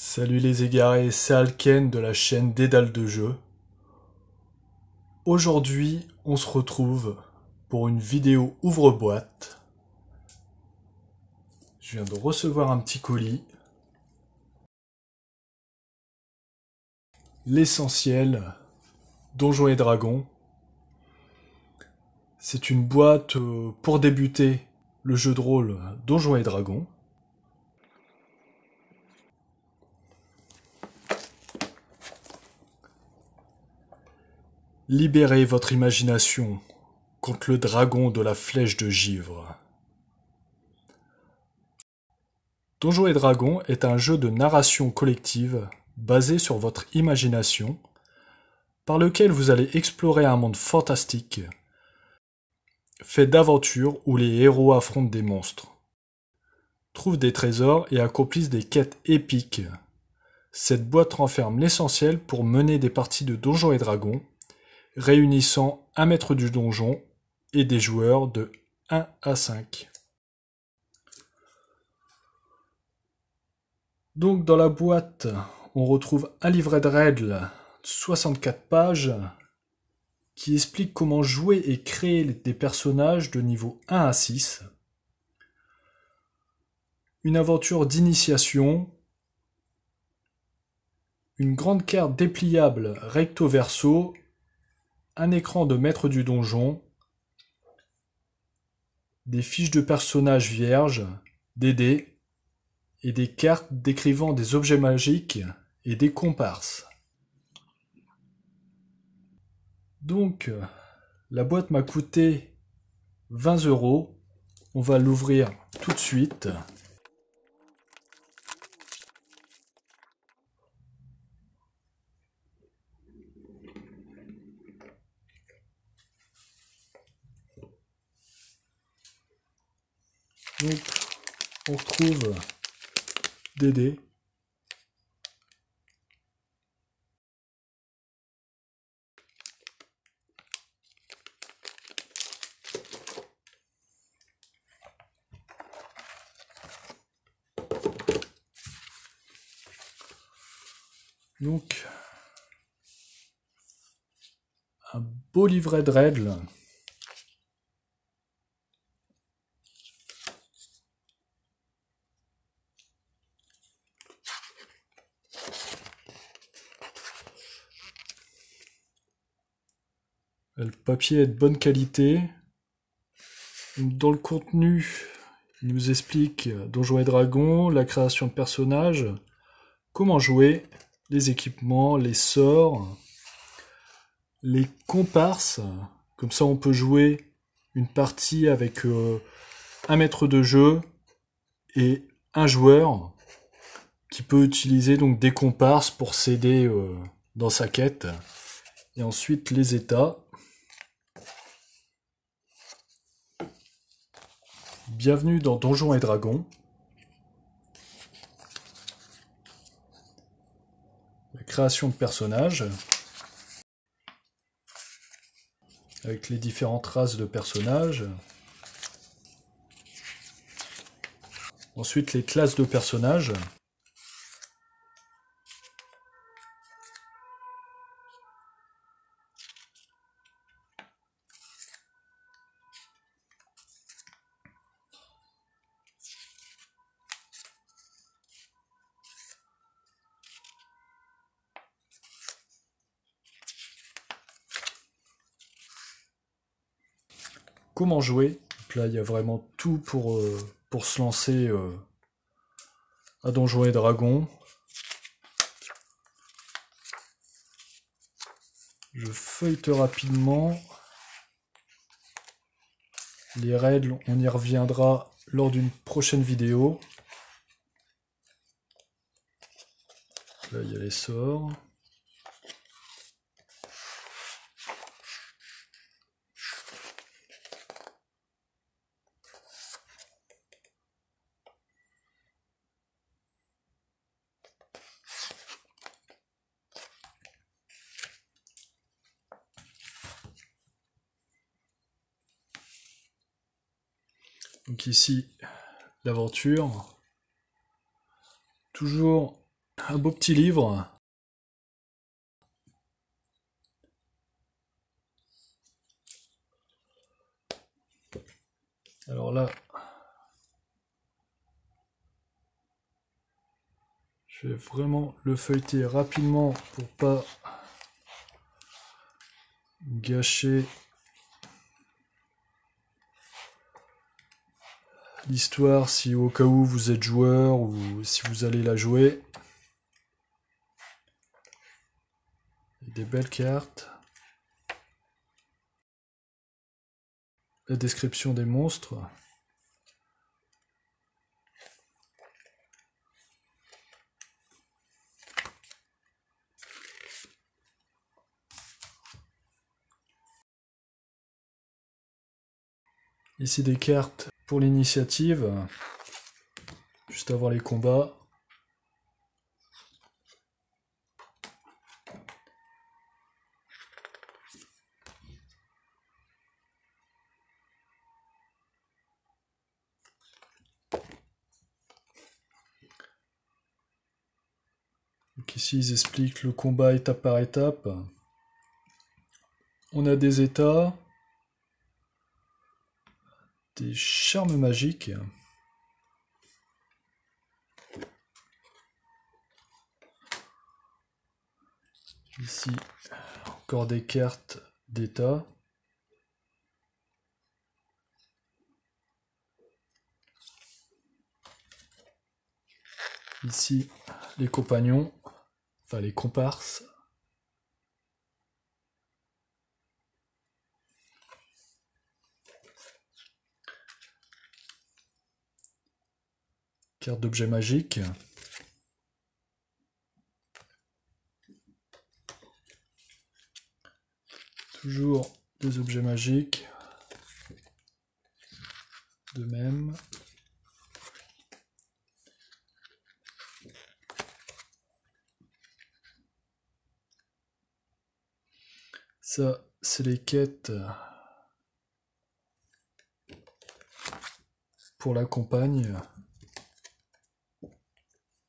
Salut les égarés, c'est Alken de la chaîne Dédale de jeux. Aujourd'hui, on se retrouve pour une vidéo ouvre-boîte. Je viens de recevoir un petit colis. L'essentiel, Donjons et Dragons. C'est une boîte pour débuter le jeu de rôle Donjons et Dragons. Libérez votre imagination contre le dragon de la flèche de givre. Donjons et Dragons est un jeu de narration collective basé sur votre imagination, par lequel vous allez explorer un monde fantastique, fait d'aventures où les héros affrontent des monstres, trouvent des trésors et accomplissent des quêtes épiques. Cette boîte renferme l'essentiel pour mener des parties de Donjons et Dragons, réunissant un maître du donjon et des joueurs de 1 à 5. Donc dans la boîte, on retrouve un livret de règles, 64 pages, qui explique comment jouer et créer des personnages de niveau 1 à 6. Une aventure d'initiation, une grande carte dépliable recto verso, un écran de maître du donjon, des fiches de personnages vierges, des dés, et des cartes décrivant des objets magiques et des comparses. Donc, la boîte m'a coûté 20 €. On va l'ouvrir tout de suite. Donc, on retrouve des dés. Donc, un beau livret de règles. Le papier est de bonne qualité. Dans le contenu, il nous explique Donjons et Dragons, la création de personnages, comment jouer, les équipements, les sorts, les comparses. Comme ça, on peut jouer une partie avec un maître de jeu et un joueur qui peut utiliser donc des comparses pour s'aider dans sa quête. Et ensuite, les états. Bienvenue dans Donjons et Dragons. La création de personnages. Avec les différentes races de personnages. Ensuite, les classes de personnages. Comment jouer. Donc là, il y a vraiment tout pour se lancer à Donjons et Dragons. Je feuillete rapidement. Les règles, on y reviendra lors d'une prochaine vidéo. Là, il y a les sorts. Donc ici, l'aventure. Toujours un beau petit livre. Alors là, je vais vraiment le feuilleter rapidement pour pas gâcher l'histoire si au cas où vous êtes joueur ou si vous allez la jouer. Des belles cartes. La description des monstres. Ici des cartes pour l'initiative, juste avant les combats. Donc ici ils expliquent le combat étape par étape. On a des états, des charmes magiques. Ici, encore des cartes d'état. Ici, les compagnons, enfin les comparses. Carte d'objets magiques. Toujours des objets magiques. De même. Ça, c'est les quêtes pour la campagne.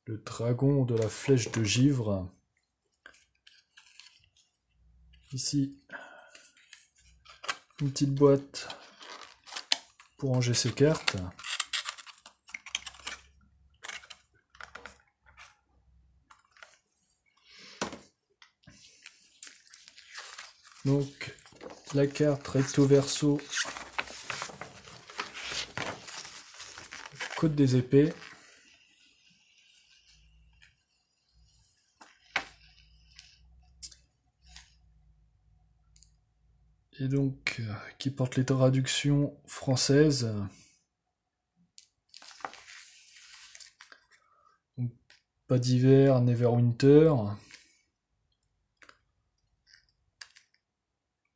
Le dragon de la flèche de givre. Ici, une petite boîte pour ranger ses cartes. Donc, la carte recto verso, côte des épées. Et donc, qui porte les traductions françaises. Donc, pas d'hiver, Neverwinter.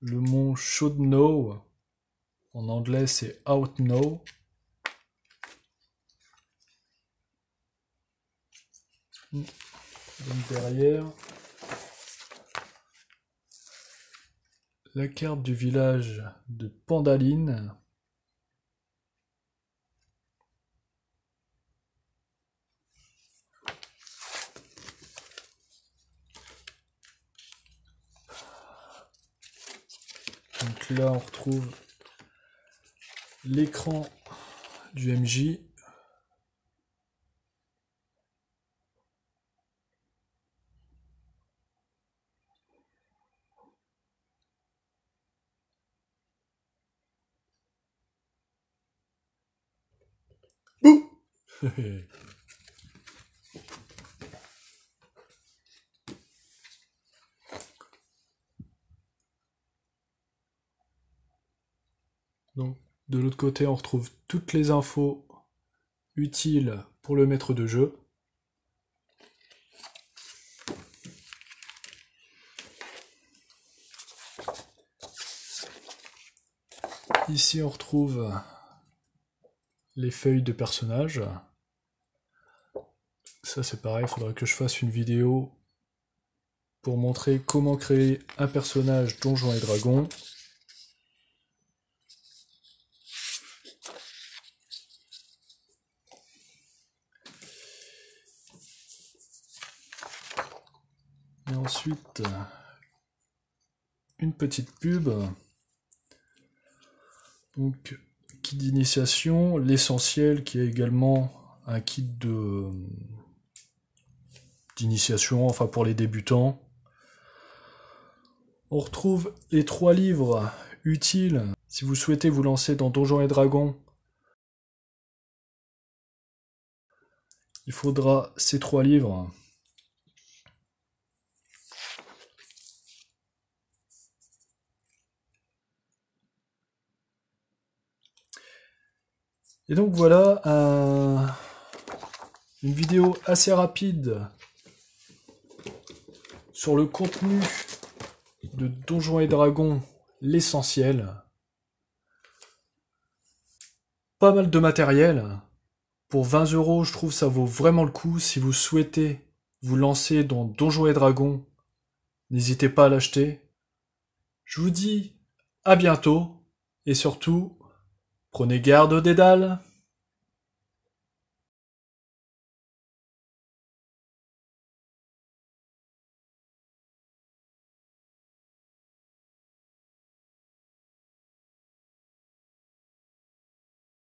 Le mont Chaudno, en anglais c'est Outno. Donc derrière, la carte du village de Pandaline. Donc là on retrouve l'écran du MJ. Donc de l'autre côté on retrouve toutes les infos utiles pour le maître de jeu. Ici on retrouve les feuilles de personnages. Ça c'est pareil, il faudrait que je fasse une vidéo pour montrer comment créer un personnage Donjons et Dragons. Et ensuite, une petite pub. Donc, kit d'initiation, l'essentiel qui est également un kit d'initiation, enfin pour les débutants. On retrouve les 3 livres utiles si vous souhaitez vous lancer dans Donjons et Dragons. Il faudra ces 3 livres. Et donc voilà une vidéo assez rapide sur le contenu de Donjons et Dragons, l'essentiel. Pas mal de matériel. Pour 20 €, je trouve ça vaut vraiment le coup. Si vous souhaitez vous lancer dans Donjons et Dragons, n'hésitez pas à l'acheter. Je vous dis à bientôt et surtout, prenez garde aux dédales.